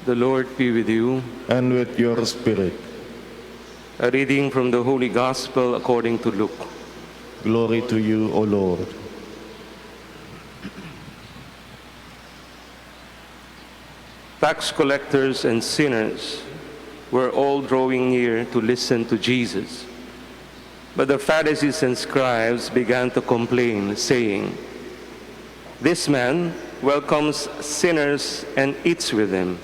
The Lord be with you. and with your spirit. A reading from the Holy Gospel according to Luke. Glory to you, O Lord. Tax collectors and sinners were all drawing near to listen to Jesus. But the Pharisees and scribes began to complain, saying, "This man welcomes sinners and eats with them."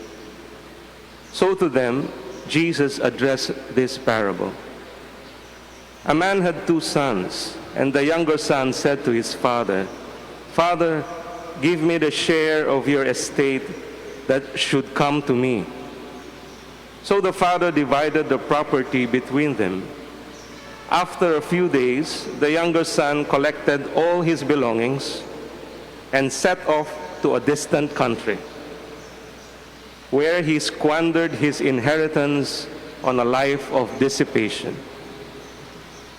So to them, Jesus addressed this parable. A man had 2 sons, and the younger son said to his father, "Father, give me the share of your estate that should come to me." So the father divided the property between them. After a few days, the younger son collected all his belongings and set off to a distant country, where he squandered his inheritance on a life of dissipation.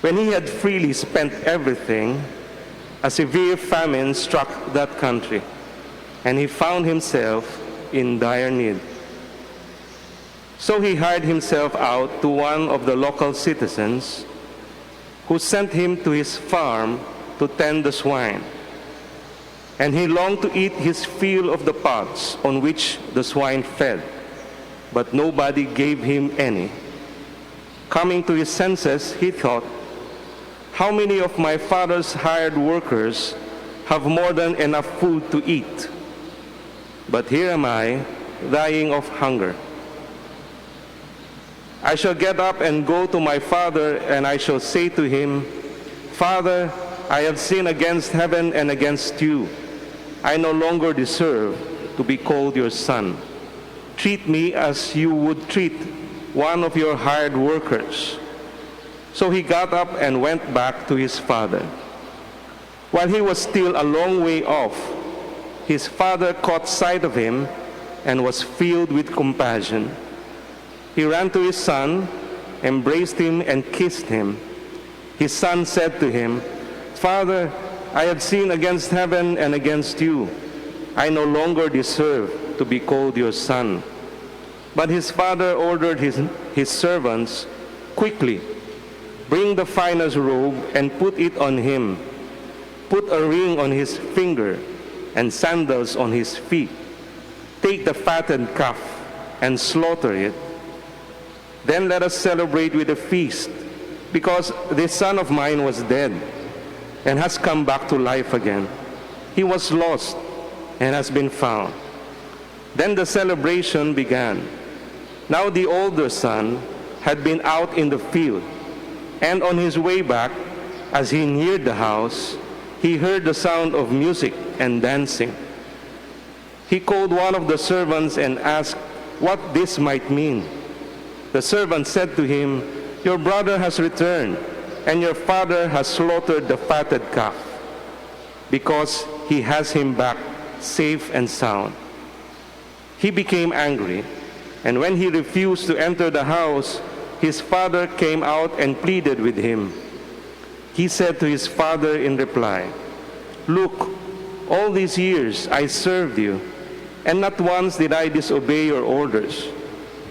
When he had freely spent everything, a severe famine struck that country, and he found himself in dire need. So he hired himself out to one of the local citizens, who sent him to his farm to tend the swine. And he longed to eat his fill of the pods on which the swine fed, but nobody gave him any. Coming to his senses, he thought, "How many of my father's hired workers have more than enough food to eat? But here am I, dying of hunger. I shall get up and go to my father, and I shall say to him, 'Father, I have sinned against heaven and against you. I no longer deserve to be called your son. Treat me as you would treat one of your hired workers.' So he got up and went back to his father. While he was still a long way off, his father caught sight of him and was filled with compassion. He ran to his son, embraced him, and kissed him. His son said to him, 'Father, I have sinned against heaven and against you. I no longer deserve to be called your son.' But his father ordered his servants, 'Quickly, bring the finest robe and put it on him. Put a ring on his finger and sandals on his feet. Take the fattened calf and slaughter it. Then let us celebrate with a feast, because this son of mine was dead and has come back to life again. He was lost and has been found.' Then the celebration began. Now the older son had been out in the field, and on his way back, as he neared the house, he heard the sound of music and dancing. He called one of the servants and asked what this might mean. The servant said to him, 'Your brother has returned, and your father has slaughtered the fatted calf, because he has him back safe and sound.' He became angry, and when he refused to enter the house, his father came out and pleaded with him. He said to his father in reply, 'Look, all these years I served you, and not once did I disobey your orders.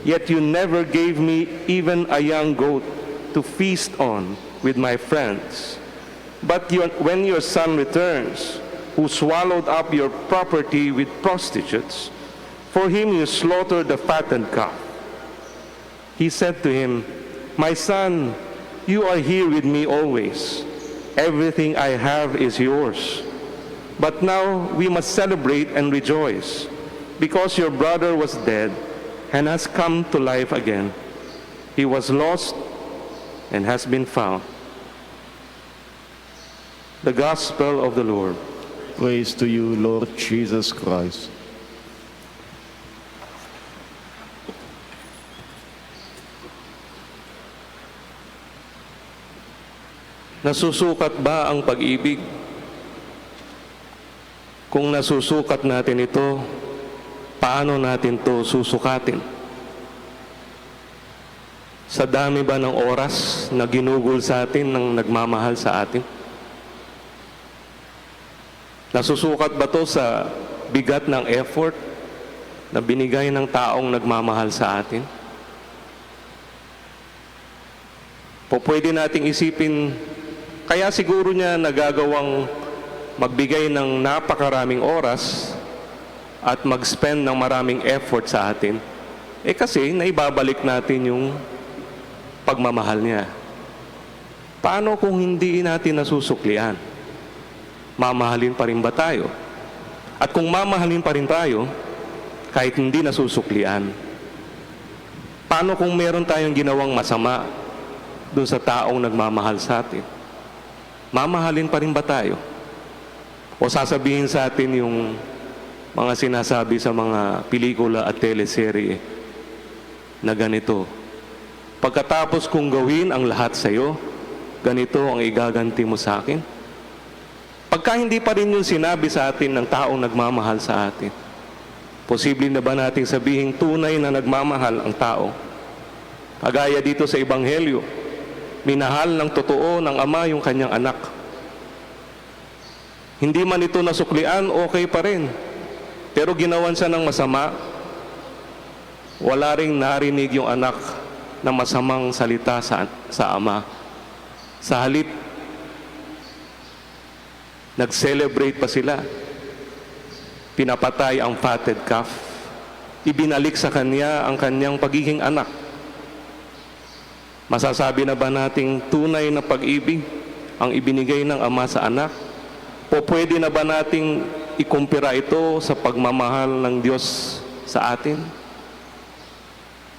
Yet you never gave me even a young goat to feast on with my friends. But when your son returns, who swallowed up your property with prostitutes, for him you slaughtered the fattened calf.' He said to him, 'My son, you are here with me always. Everything I have is yours. But now we must celebrate and rejoice, because your brother was dead and has come to life again. He was lost and has been found.'" The Gospel of the Lord. Praise to you, Lord Jesus Christ. Nasusukat ba ang pag-ibig? Kung nasusukat natin ito, paano natin to susukatin? Sa dami ba ng oras na ginugol sa atin ng nagmamahal sa atin? Nasusukat ba to sa bigat ng effort na binigay ng taong nagmamahal sa atin? O pwede nating isipin, kaya siguro niya nagagawang magbigay ng napakaraming oras at mag-spend ng maraming effort sa atin, kasi naibabalik natin yung pagmamahal niya. Paano kung hindi natin nasusuklian? Mamahalin pa rin ba tayo? At kung mamahalin pa rin tayo, kahit hindi nasusuklian, paano kung meron tayong ginawang masama dun sa taong nagmamahal sa atin? Mamahalin pa rin ba tayo? O sasabihin sa atin yung mga sinasabi sa mga pelikula at teleserye na ganito, pagkatapos kong gawin ang lahat sa iyo, ganito ang igaganti mo sa akin? Pagka hindi pa rin yung sinabi sa atin ng taong nagmamahal sa atin, posible na ba nating sabihin tunay na nagmamahal ang tao? Kagaya dito sa Ebanghelyo, minahal ng totoo ng Ama yung kanyang anak. Hindi man ito nasuklian, okay pa rin. Pero ginawan siya ng masama, wala ring narinig yung anak na masamang salita sa Ama. Sa halip, nag-celebrate pa sila. Pinapatay ang fatted calf. Ibinalik sa kanya ang kanyang pagiging anak. Masasabi na ba nating tunay na pag-ibig ang ibinigay ng Ama sa anak? O pwede na ba nating ikumpira ito sa pagmamahal ng Diyos sa atin?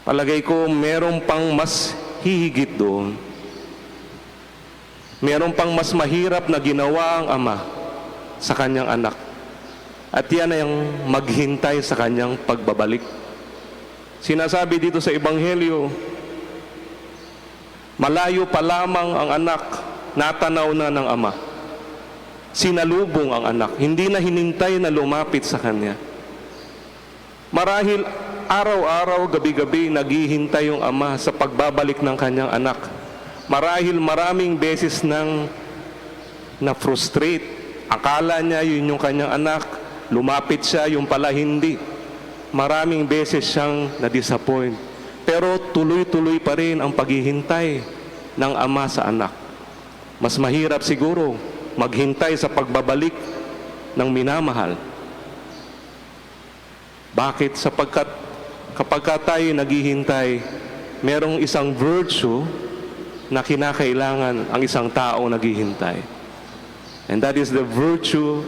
Palagay ko, meron pang mas hihigit doon. Meron pang mas mahirap na ginawa ang Ama sa kanyang anak. At yan ay ang maghintay sa kanyang pagbabalik. Sinasabi dito sa Ebanghelyo, malayo pa lamang ang anak, natanaw na ng Ama. Sinalubong ang anak, hindi na hinintay na lumapit sa kanya. Marahil araw-araw, gabi-gabi, naghihintay yung Ama sa pagbabalik ng kanyang anak. Marahil maraming beses nang na-frustrate. Akala niya yun yung kanyang anak, lumapit siya, yung pala hindi. Maraming beses siyang na-disappoint. Pero tuloy-tuloy pa rin ang paghihintay ng Ama sa anak. Mas mahirap siguro maghintay sa pagbabalik ng minamahal. Bakit? Sapagkat kapag tayo naghihintay, merong isang virtue na kinakailangan ang isang tao naghihintay. And that is the virtue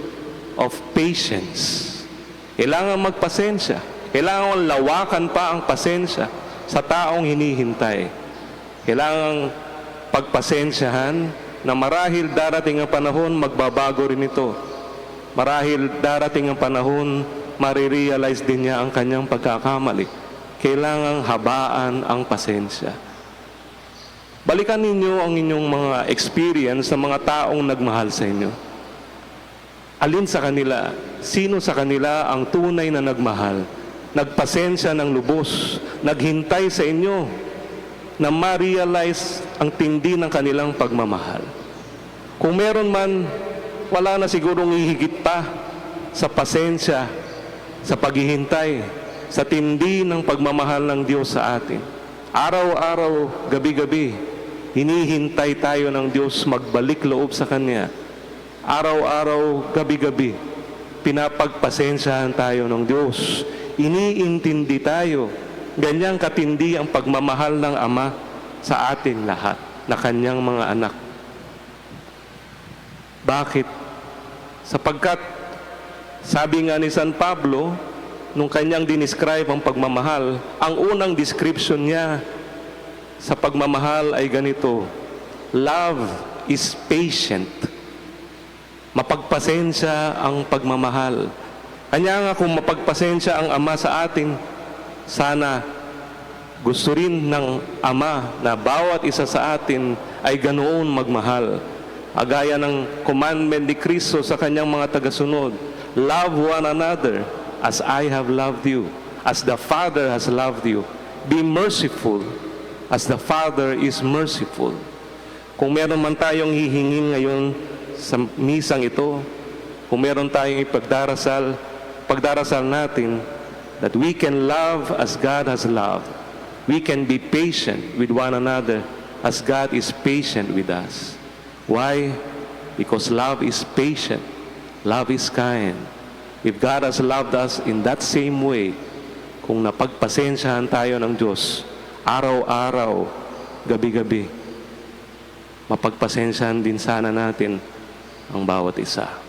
of patience. Kailangan magpasensya. Kailangan lawakan pa ang pasensya sa taong hinihintay. Kailangan pagpasensyahan na marahil darating ang panahon, magbabago rin ito. Marahil darating ang panahon, marirealize din niya ang kanyang pagkakamali. Kailangang habaan ang pasensya. Balikan ninyo ang inyong mga experience sa mga taong nagmahal sa inyo. Alin sa kanila, sino sa kanila ang tunay na nagmahal? Nagpasensya ng lubos, naghintay sa inyo na ma-realize ang tindi ng kanilang pagmamahal. Kung meron man, wala na sigurong hihigit pa sa pasensya, sa paghihintay, sa tindi ng pagmamahal ng Diyos sa atin. Araw-araw, gabi-gabi, hinihintay tayo ng Diyos magbalik loob sa Kanya. Araw-araw, gabi-gabi, pinapagpasensyahan tayo ng Diyos. Iniintindi tayo. Ganyang katindi ang pagmamahal ng Ama sa atin lahat, na Kanyang mga anak. Bakit? Sapagkat, sabi nga ni San Pablo, nung kanyang dinescribe ang pagmamahal, ang unang description niya sa pagmamahal ay ganito: love is patient. Mapagpasensya ang pagmamahal. Kanya nga kung mapagpasensya ang Ama sa atin, sana gusto rin ng Ama na bawat isa sa atin ay ganoon magmahal. Agaya ng commandment ni Kristo sa kanyang mga tagasunod, love one another as I have loved you, as the Father has loved you. Be merciful as the Father is merciful. Kung meron man tayong hihingin ngayon sa misang ito, kung meron tayong ipagdarasal, pagdarasal natin that we can love as God has loved. We can be patient with one another as God is patient with us. Why? Because love is patient. Love is kind. If God has loved us in that same way, kung napagpasensyahan tayo ng Diyos, araw-araw, gabi-gabi, mapagpasensyahan din sana natin ang bawat isa.